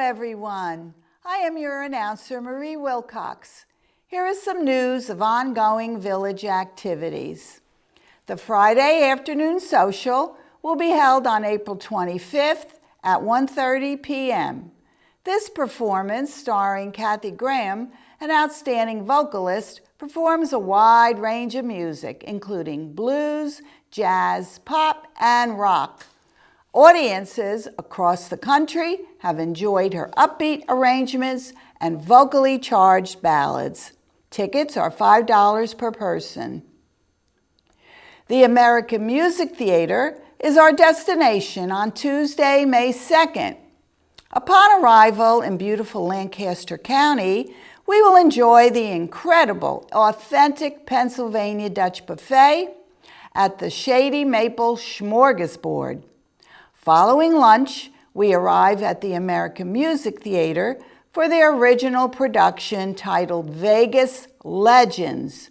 everyone. I am your announcer, Marie Wilcox. Here is some news of ongoing village activities. The Friday afternoon social will be held on April 25th at 1:30 p.m. This performance, starring Kathy Graham, an outstanding vocalist, performs a wide range of music, including blues, jazz, pop, and rock. Audiences across the country have enjoyed her upbeat arrangements and vocally charged ballads. Tickets are $5 per person. The American Music Theater is our destination on Tuesday, May 2nd. Upon arrival in beautiful Lancaster County, we will enjoy the incredible, authentic Pennsylvania Dutch buffet at the Shady Maple Smorgasbord. Following lunch, we arrive at the American Music Theater for their original production titled Vegas Legends,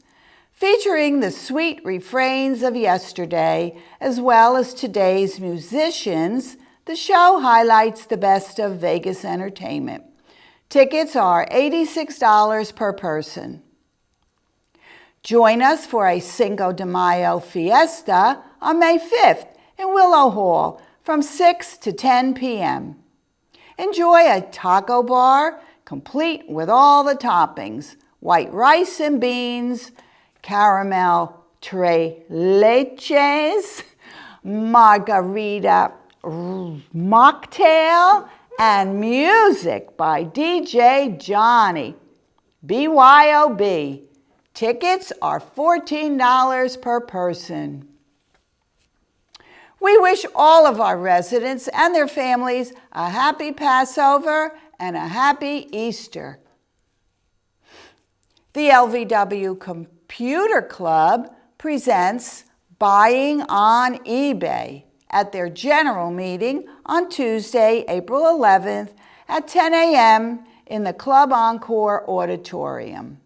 featuring the sweet refrains of yesterday as well as today's musicians. The show highlights the best of Vegas entertainment. Tickets are $86 per person. Join us for a Cinco de Mayo fiesta on May 5th in Willow Hall from 6 to 10 p.m. Enjoy a taco bar complete with all the toppings: white rice and beans, caramel tres leches, margarita mocktail, and music by DJ Johnny. BYOB. Tickets are $14 per person. We wish all of our residents and their families a happy Passover and a happy Easter. The LVW Computer Club presents Buying on eBay at their general meeting on Tuesday, April 11th at 10 a.m. in the Club Encore Auditorium.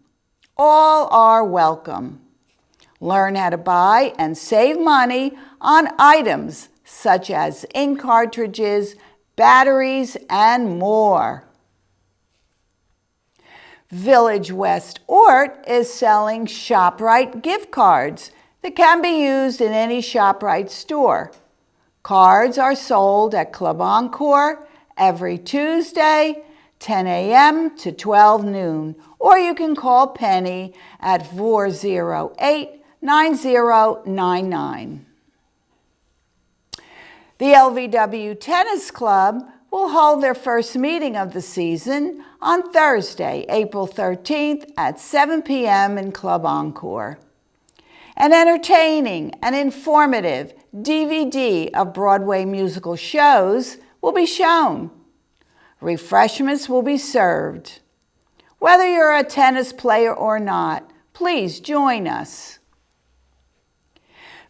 All are welcome. Learn how to buy and save money on items such as ink cartridges, batteries, and more. Village West Ort is selling ShopRite gift cards that can be used in any ShopRite store. Cards are sold at Club Encore every Tuesday, 10 a.m. to 12 noon, or you can call Penny at 408-9099. The LVW Tennis Club will hold their first meeting of the season on Thursday, April 13th at 7 p.m. in Club Encore. An entertaining and informative DVD of Broadway musical shows will be shown. Refreshments will be served. Whether you're a tennis player or not, please join us.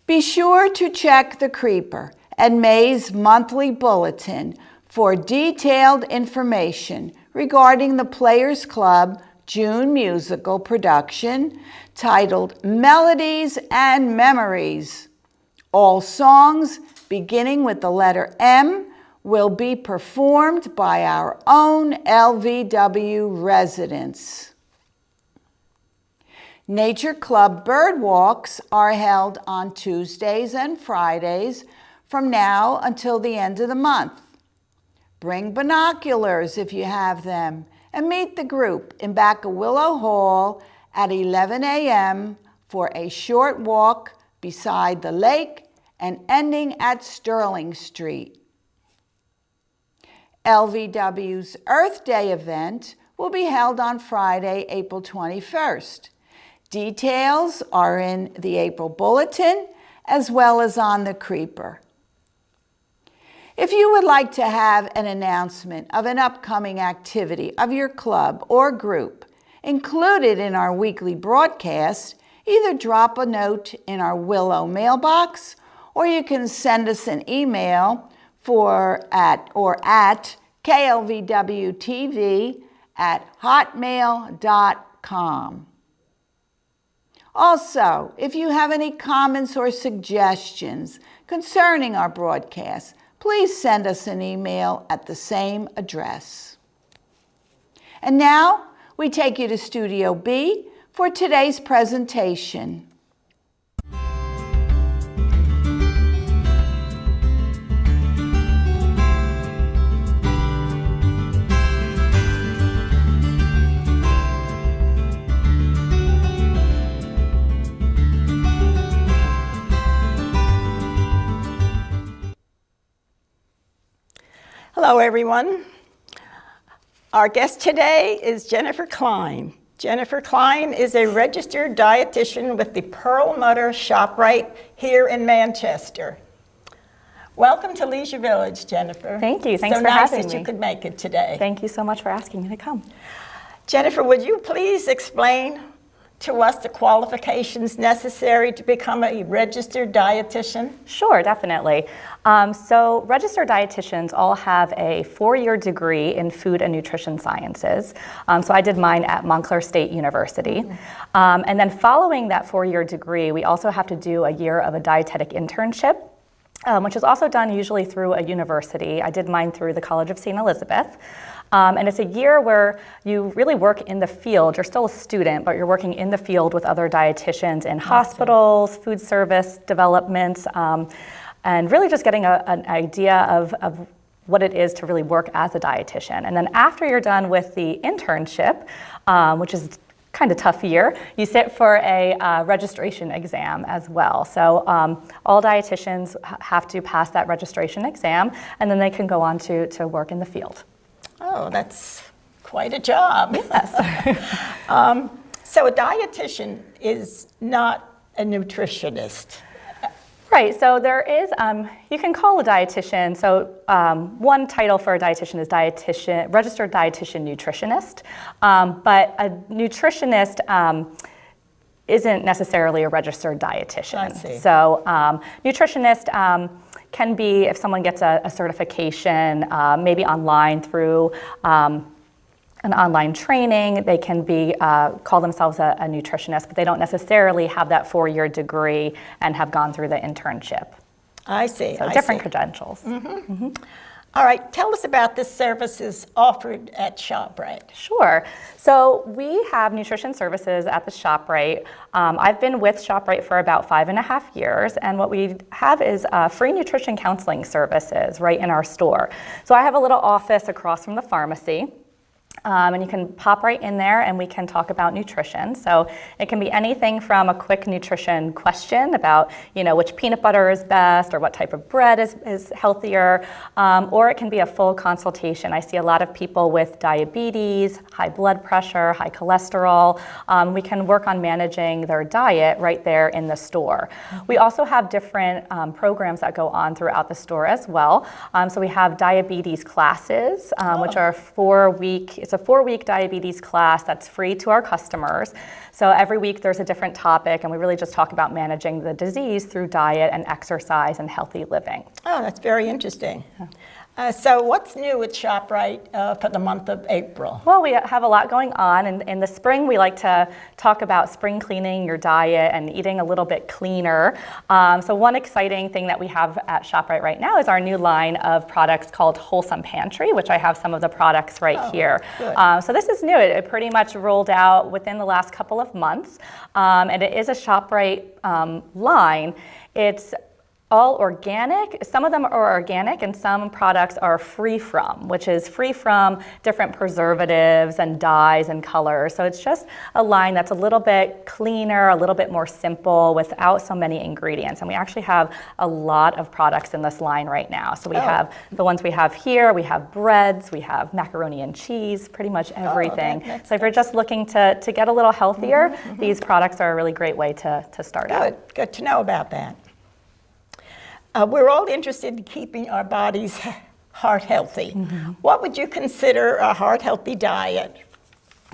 Be sure to check the Creeper and May's monthly bulletin for detailed information regarding the Players Club June musical production titled Melodies and Memories. All songs beginning with the letter M will be performed by our own LVW residents. Nature Club bird walks are held on Tuesdays and Fridays from now until the end of the month. Bring binoculars if you have them, and meet the group in back of Willow Hall at 11 a.m. for a short walk beside the lake and ending at Sterling Street. LVW's Earth Day event will be held on Friday, April 21st. Details are in the April Bulletin as well as on the Creeper. If you would like to have an announcement of an upcoming activity of your club or group included in our weekly broadcast, either drop a note in our Willow mailbox, or you can send us an email at KLVW-TV at hotmail.com. Also, if you have any comments or suggestions concerning our broadcast, please send us an email at the same address. And now we take you to Studio B for today's presentation. Hello, everyone. Our guest today is Jennifer Klein. Jennifer Klein is a registered dietitian with the Perlmutter ShopRite here in Manchester. Welcome to Leisure Village, Jennifer. Thank you. Thanks for having me. So nice that you could make it today. Thank you so much for asking me to come. Jennifer, would you please explain to us the qualifications necessary to become a registered dietitian? Sure, definitely. So registered dietitians all have a 4-year degree in food and nutrition sciences. So I did mine at Montclair State University. And then following that 4-year degree, we also have to do a year of a dietetic internship, which is also done usually through a university. I did mine through the College of St. Elizabeth. And it's a year where you really work in the field. You're still a student, but you're working in the field with other dietitians in hospitals, food service developments, and really just getting an idea of what it is to really work as a dietitian. And then after you're done with the internship, which is kind of tough year, you sit for a registration exam as well. So all dietitians have to pass that registration exam, and then they can go on to work in the field. Oh, that's quite a job. Yes. So a dietitian is not a nutritionist. Right, so there is, you can call a dietitian, so one title for a dietitian is registered dietitian nutritionist, but a nutritionist isn't necessarily a registered dietitian. I see. So nutritionist can be, if someone gets a certification, maybe online through an online training, they can be call themselves a nutritionist, but they don't necessarily have that 4-year degree and have gone through the internship. I see. So different credentials. All right, tell us about the services offered at ShopRite. Sure. So we have nutrition services at the ShopRite. I've been with ShopRite for about 5.5 years, and what we have is free nutrition counseling services right in our store. So I have a little office across from the pharmacy. And you can pop right in there and we can talk about nutrition. So it can be anything from a quick nutrition question about, which peanut butter is best or what type of bread is healthier, or it can be a full consultation. I see a lot of people with diabetes, high blood pressure, high cholesterol. We can work on managing their diet right there in the store. We also have different programs that go on throughout the store as well. So we have diabetes classes, which are 4-week. It's a 4-week diabetes class that's free to our customers. So every week there's a different topic, and we really just talk about managing the disease through diet and exercise and healthy living. Oh, that's very interesting. So what's new at ShopRite for the month of April? Well, we have a lot going on. And in the spring, we like to talk about spring cleaning your diet and eating a little bit cleaner. So one exciting thing that we have at ShopRite right now is our new line of products called Wholesome Pantry, which I have some of the products right here. So this is new. It pretty much rolled out within the last couple of months. And it is a ShopRite line. It's all organic. Some of them are organic and some products are free from, which is free from different preservatives and dyes and colors. So it's just a line that's a little bit cleaner, a little bit more simple without so many ingredients. And we actually have a lot of products in this line right now. So we have the ones we have here, we have breads, we have macaroni and cheese, pretty much everything. So if you're just looking to get a little healthier, these products are a really great way to start out. Good to know about that. We're all interested in keeping our bodies heart healthy. What would you consider a heart healthy diet?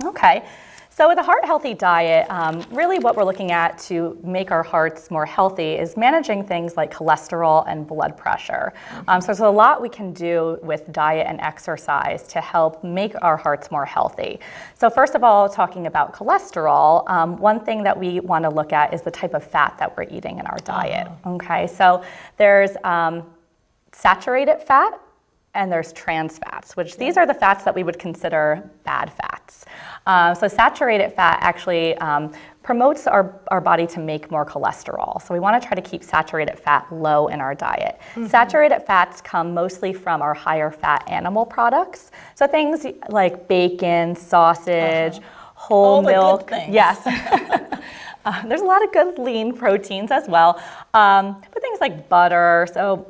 Okay, so with a heart healthy diet, really what we're looking at to make our hearts more healthy is managing things like cholesterol and blood pressure. So there's a lot we can do with diet and exercise to help make our hearts more healthy. So first of all, talking about cholesterol, one thing that we want to look at is the type of fat that we're eating in our diet. Okay, so there's saturated fat, and there's trans fats, which these are the fats that we would consider bad fats. So saturated fat actually promotes our body to make more cholesterol. So we want to try to keep saturated fat low in our diet. Saturated fats come mostly from our higher fat animal products. So things like bacon, sausage, whole milk. The good things. Yes. There's a lot of good lean proteins as well, but things like butter. So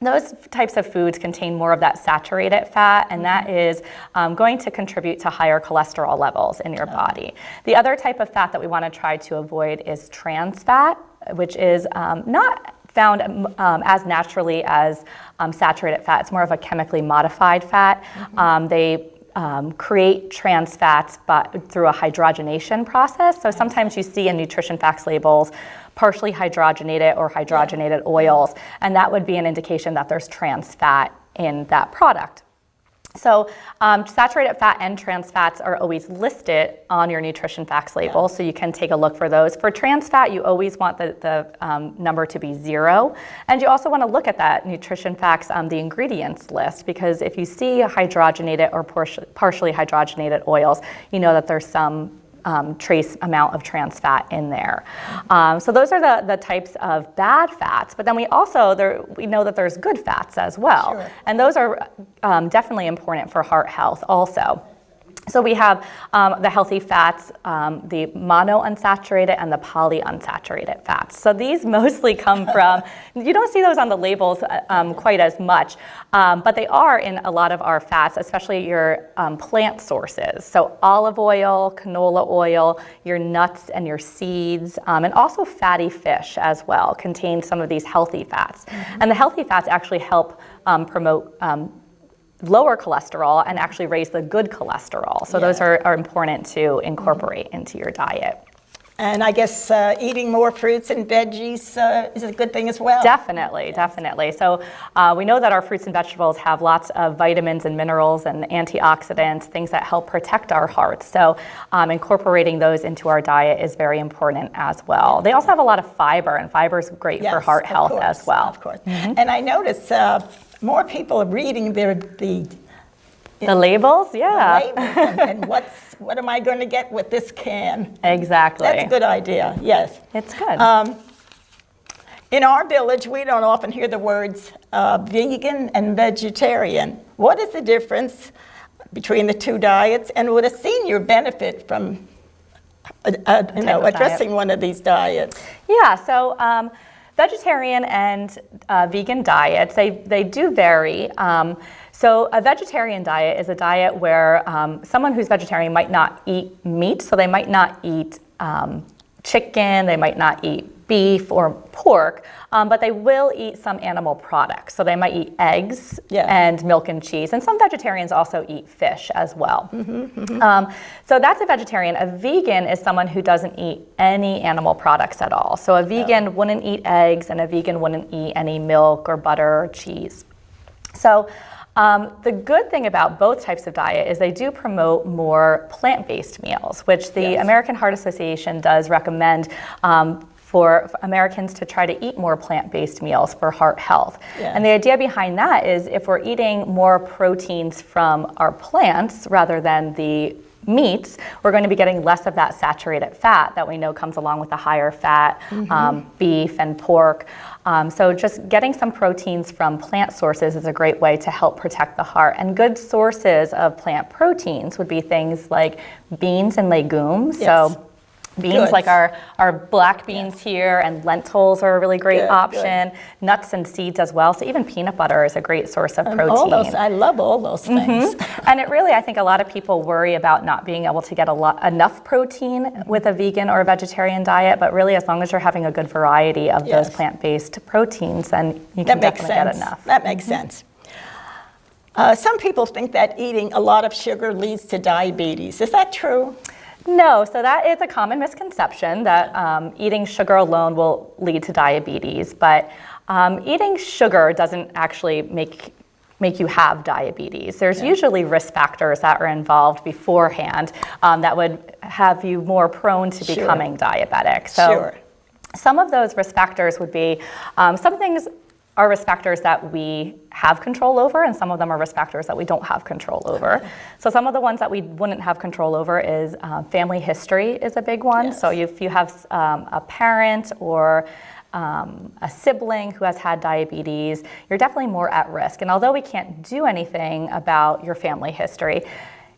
those types of foods contain more of that saturated fat, and that is going to contribute to higher cholesterol levels in your body. The other type of fat that we want to try to avoid is trans fat, which is not found as naturally as saturated fat. It's more of a chemically modified fat. They create trans fats but through a hydrogenation process. So sometimes you see in nutrition facts labels partially hydrogenated or hydrogenated oils, and that would be an indication that there's trans fat in that product. So saturated fat and trans fats are always listed on your nutrition facts label, so you can take a look for those. For trans fat, you always want the number to be 0, and you also want to look at that nutrition facts the ingredients list, because if you see hydrogenated or partially hydrogenated oils, you know that there's some trace amount of trans fat in there. So those are the types of bad fats, but then we know that there's good fats as well. Sure. And those are definitely important for heart health also. So we have the healthy fats, the monounsaturated and the polyunsaturated fats. So these mostly come from, you don't see those on the labels quite as much, but they are in a lot of our fats, especially your plant sources. So olive oil, canola oil, your nuts and your seeds, and also fatty fish as well contain some of these healthy fats. And the healthy fats actually help promote lower cholesterol and actually raise the good cholesterol. So those are important to incorporate into your diet. And I guess eating more fruits and veggies is a good thing as well. Definitely, definitely. So we know that our fruits and vegetables have lots of vitamins and minerals and antioxidants, things that help protect our hearts. So incorporating those into our diet is very important as well. They also have a lot of fiber, and fiber is great for heart health as well. Of course. And I notice more people are reading the labels, yeah. The labels and what am I going to get with this can? Exactly. That's a good idea, yes. It's good. In our village, we don't often hear the words vegan and vegetarian. What is the difference between the two diets, and would a senior benefit from addressing one of these diets? Yeah, so vegetarian and vegan diets, they do vary. So a vegetarian diet is a diet where someone who's vegetarian might not eat meat, so they might not eat chicken, they might not eat beef or pork, but they will eat some animal products. So they might eat eggs and milk and cheese, and some vegetarians also eat fish as well. So that's a vegetarian. A vegan is someone who doesn't eat any animal products at all. So a vegan wouldn't eat eggs, and a vegan wouldn't eat any milk or butter or cheese. So the good thing about both types of diet is they do promote more plant-based meals, which the American Heart Association does recommend for Americans to try to eat more plant-based meals for heart health. And the idea behind that is if we're eating more proteins from our plants rather than the meats, we're going to be getting less of that saturated fat that we know comes along with the higher fat beef and pork. So just getting some proteins from plant sources is a great way to help protect the heart. And good sources of plant proteins would be things like beans and legumes. So beans like our black beans here, and lentils are a really great option. Nuts and seeds as well. So even peanut butter is a great source of protein. All those, I love all those things. And it really, I think a lot of people worry about not being able to get enough protein with a vegan or a vegetarian diet, but really as long as you're having a good variety of those plant-based proteins, then you can definitely get enough. That makes sense. Some people think that eating a lot of sugar leads to diabetes. Is that true? No, so that is a common misconception that eating sugar alone will lead to diabetes, but eating sugar doesn't actually make you have diabetes. There's usually risk factors that are involved beforehand that would have you more prone to becoming diabetic. So some of those risk factors would be some things are risk factors that we have control over, and some of them are risk factors that we don't have control over. Okay. So some of the ones that we wouldn't have control over is family history is a big one. Yes. So if you have a parent or a sibling who has had diabetes, you're definitely more at risk. And although we can't do anything about your family history,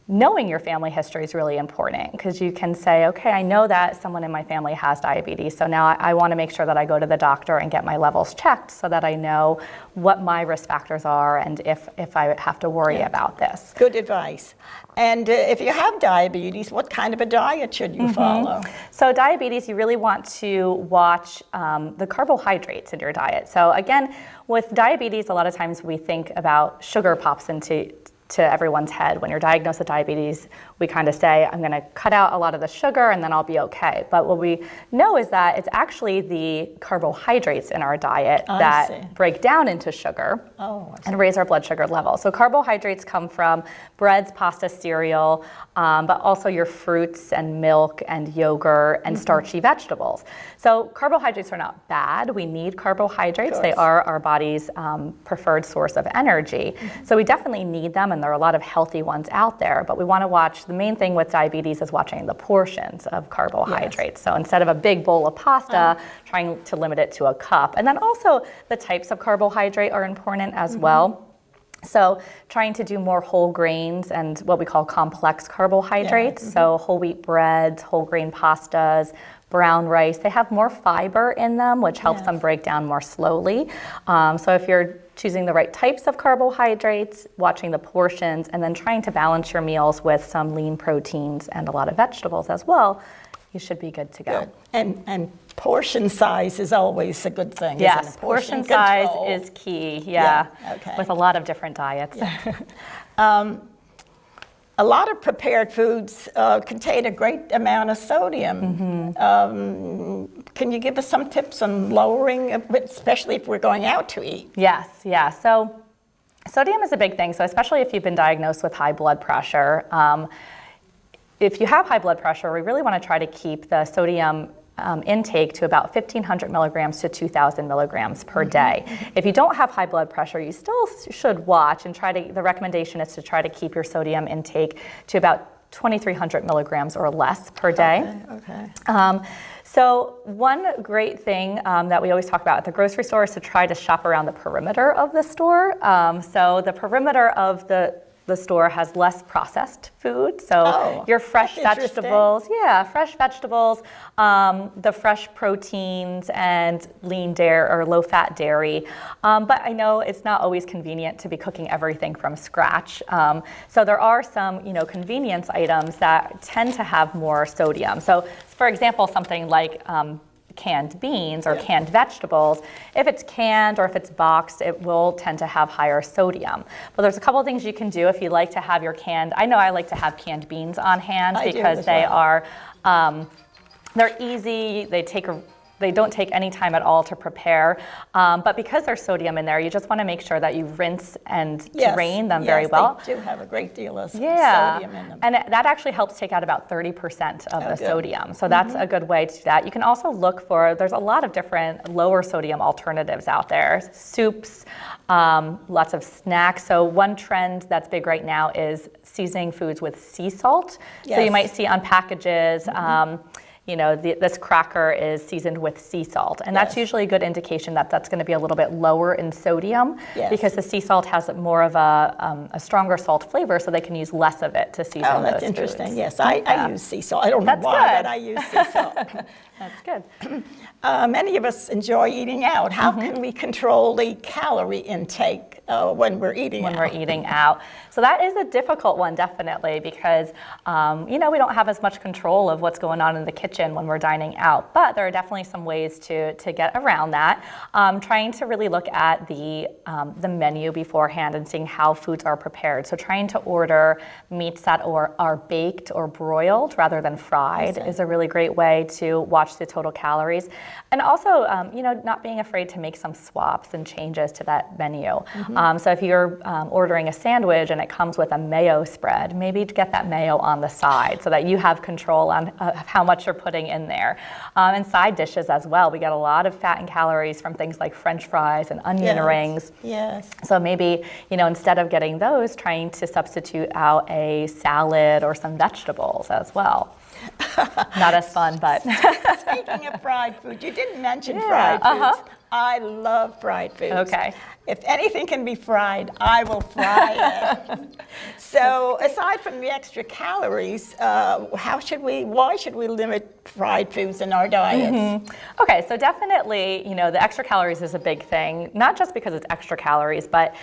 knowing your family history is really important, because you can say, okay, I know that someone in my family has diabetes, so now I want to make sure that I go to the doctor and get my levels checked so that I know what my risk factors are and if I have to worry about this. Good advice. And if you have diabetes, what kind of a diet should you follow? So diabetes, you really want to watch the carbohydrates in your diet. So again, with diabetes, a lot of times we think about sugar pops into everyone's head. When you're diagnosed with diabetes, we kind of say, I'm going to cut out a lot of the sugar and then I'll be okay. But what we know is that it's actually the carbohydrates in our diet that break down into sugar and raise our blood sugar level. So carbohydrates come from breads, pasta, cereal, but also your fruits and milk and yogurt and starchy vegetables. So carbohydrates are not bad. We need carbohydrates. They are our body's preferred source of energy. So we definitely need them, and there are a lot of healthy ones out there, but we want to watch. The main thing with diabetes is watching the portions of carbohydrates. Yes. So instead of a big bowl of pasta, trying to limit it to a cup. And then also the types of carbohydrate are important as well. So trying to do more whole grains and what we call complex carbohydrates. So whole wheat breads, whole grain pastas, brown rice, they have more fiber in them, which helps them break down more slowly. So if you're choosing the right types of carbohydrates, watching the portions, and then trying to balance your meals with some lean proteins and a lot of vegetables as well, you should be good to go. Good. And portion size is always a good thing. Yes, isn't it? portion size is key, with a lot of different diets. A lot of prepared foods contain a great amount of sodium. Can you give us some tips on lowering, especially if we're going out to eat? Yes. So sodium is a big thing. So especially if you've been diagnosed with high blood pressure, if you have high blood pressure, we really want to try to keep the sodium intake to about 1,500 milligrams to 2,000 milligrams per day. If you don't have high blood pressure, you still should watch and the recommendation is to try to keep your sodium intake to about 2,300 milligrams or less per day. So one great thing that we always talk about at the grocery store is to try to shop around the perimeter of the store. So the perimeter of the store has less processed food, so your fresh vegetables, fresh vegetables, the fresh proteins and lean dairy or low-fat dairy. But I know it's not always convenient to be cooking everything from scratch. So there are some, convenience items that tend to have more sodium. So, for example, something like canned beans or canned vegetables. If it's canned or if it's boxed, it will tend to have higher sodium. But there's a couple of things you can do if you like to have your I know I like to have canned beans on hand because they are, they're easy, they don't take any time at all to prepare, but because there's sodium in there, you just want to make sure that you rinse and drain them very well. They do have a great deal of sodium in them. And that actually helps take out about 30% of the sodium. So that's a good way to do that. You can also look there's a lot of different lower sodium alternatives out there. Soups, lots of snacks. So one trend that's big right now is seasoning foods with sea salt. So you might see on packages, this cracker is seasoned with sea salt. And that's usually a good indication that that's going to be a little bit lower in sodium because the sea salt has more of a stronger salt flavor, so they can use less of it to season those that's interesting. Foods. Yes, I use sea salt. I don't know why, but I use sea salt. That's good. Many of us enjoy eating out. How can we control the calorie intake when we're eating out? When we're eating out. So that is a difficult one, definitely, because we don't have as much control of what's going on in the kitchen when we're dining out. But there are definitely some ways to get around that. Trying to really look at the menu beforehand and seeing how foods are prepared. So trying to order meats that are baked or broiled rather than fried is a really great way to watch watch the total calories. And also, you know, not being afraid to make some swaps and changes to that menu. So if you're ordering a sandwich and it comes with a mayo spread, maybe get that mayo on the side so that you have control on how much you're putting in there. And side dishes as well. We get a lot of fat and calories from things like French fries and onion rings. Yes. So maybe, you know, instead of getting those, trying to substitute out a salad or some vegetables as well. Not as fun, but. Speaking of fried food, you didn't mention fried foods. I love fried foods. Okay. If anything can be fried, I will fry it. So aside from the extra calories, why should we limit fried foods in our diets? Okay, so definitely, you know, the extra calories is a big thing, not just because it's extra calories, but,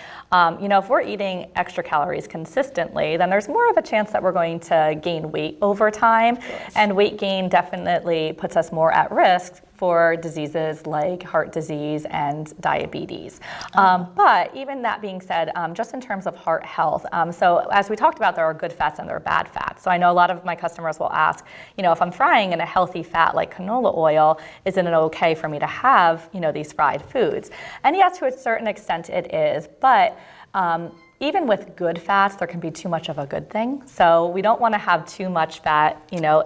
you know, if we're eating extra calories consistently, then there's more of a chance that we're going to gain weight over time. And weight gain definitely puts us more at risk for diseases like heart disease and diabetes. But even that being said, just in terms of heart health, so as we talked about, there are good fats and there are bad fats. So I know a lot of my customers will ask, you know, if I'm frying in a healthy fat like canola oil, isn't it okay for me to have, you know, these fried foods? And yes, to a certain extent it is, but even with good fats, there can be too much of a good thing. So we don't want to have too much fat, you know,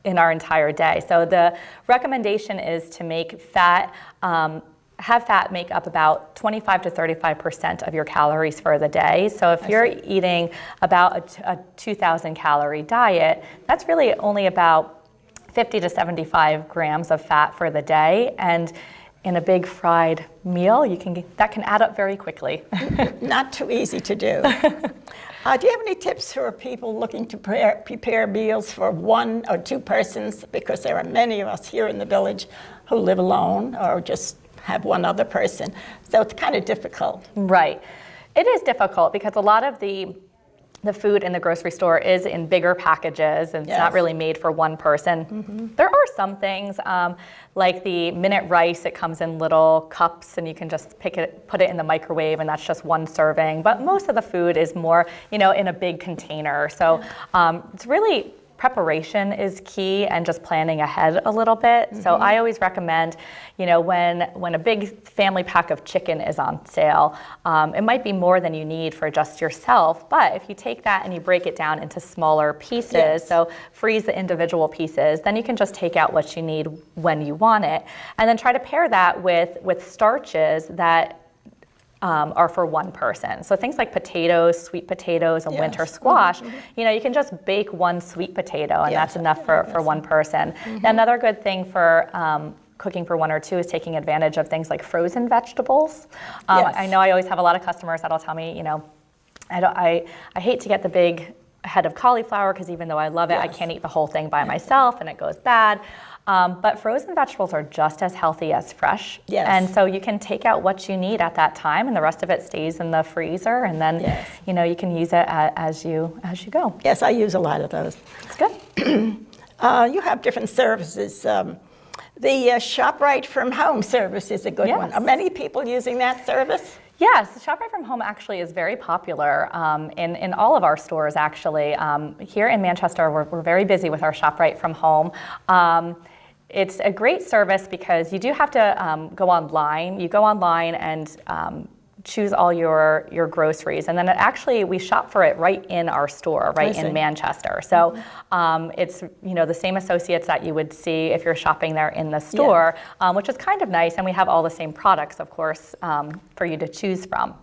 in our entire day. So the recommendation is to make fat, have fat make up about 25 to 35% of your calories for the day. So if you're eating about a 2,000 calorie diet, that's really only about 50 to 75 grams of fat for the day. And in a big fried meal, that can add up very quickly. Not too easy to do. Do you have any tips for people looking to prepare meals for one or two persons? Because there are many of us here in the village who live alone or just have one other person. So it's kind of difficult. Right. It is difficult because a lot of the food in the grocery store is in bigger packages and it's not really made for one person. There are some things like the minute rice, it comes in little cups and you can just put it in the microwave and that's just one serving. But most of the food is more, you know, in a big container. So it's really, preparation is key and just planning ahead a little bit. So I always recommend, you know, when a big family pack of chicken is on sale, it might be more than you need for just yourself, but if you take that and you break it down into smaller pieces, so freeze the individual pieces, then you can just take out what you need when you want it. And then try to pair that with starches that are for one person. So things like potatoes, sweet potatoes, and winter squash, you know, you can just bake one sweet potato and that's enough for one person. Another good thing for cooking for one or two is taking advantage of things like frozen vegetables. I know I always have a lot of customers that'll tell me, you know, I hate to get the big head of cauliflower because even though I love it, I can't eat the whole thing by myself and it goes bad. But frozen vegetables are just as healthy as fresh. And so you can take out what you need at that time and the rest of it stays in the freezer and then, you know, you can use it as you go. Yes, I use a lot of those. It's good. You have different services. The ShopRite from Home service is a good one. Are many people using that service? Yes, ShopRite from Home actually is very popular in all of our stores actually. Here in Manchester, we're very busy with our ShopRite from Home. It's a great service because you do have to go online. You go online and choose all your groceries, and then we shop for it right in our store, right in Manchester. So it's, you know, the same associates that you would see if you're shopping there in the store, which is kind of nice, and we have all the same products, of course, for you to choose from.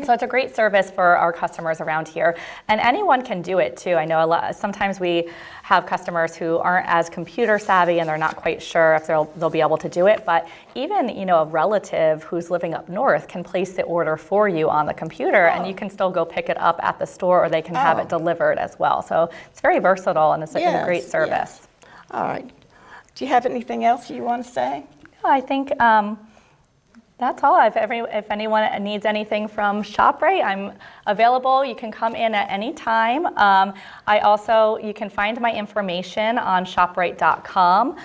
So it's a great service for our customers around here, and anyone can do it too. I know sometimes we have customers who aren't as computer savvy and they're not quite sure if they'll be able to do it, but even, you know, a relative who's living up north can place the order for you on the computer and you can still go pick it up at the store or they can have it delivered as well. So it's very versatile and it's a great service. All right. Do you have anything else you want to say? I think that's all. If anyone needs anything from ShopRite, I'm available. You can come in at any time. You can find my information on shoprite.com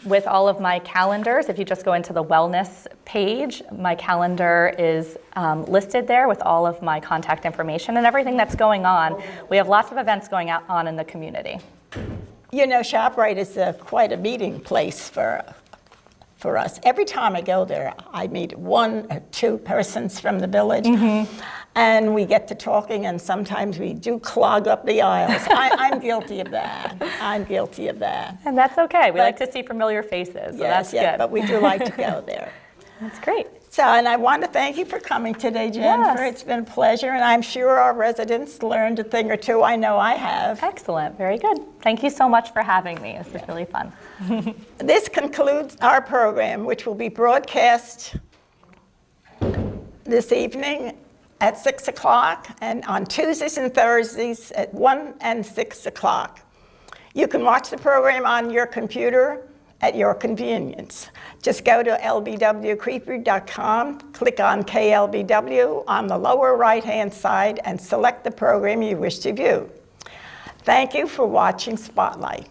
with all of my calendars. If you just go into the wellness page, my calendar is listed there with all of my contact information and everything that's going on. We have lots of events going on in the community. You know, ShopRite is quite a meeting place for us. Every time I go there, I meet one or two persons from the village, and we get to talking, and sometimes we do clog up the aisles. I'm guilty of that. I'm guilty of that. And that's okay. We like to see familiar faces, so that's good. But we do like to go there. That's great. So, and I want to thank you for coming today, Jennifer. Yes. It's been a pleasure, and I'm sure our residents learned a thing or two. I know I have. Excellent. Very good. Thank you so much for having me. This is really fun. This concludes our program, which will be broadcast this evening at 6 o'clock, and on Tuesdays and Thursdays at 1 and 6 o'clock. You can watch the program on your computer at your convenience. Just go to lbwcreeper.com, click on KLVW on the lower right-hand side, and select the program you wish to view. Thank you for watching Spotlight.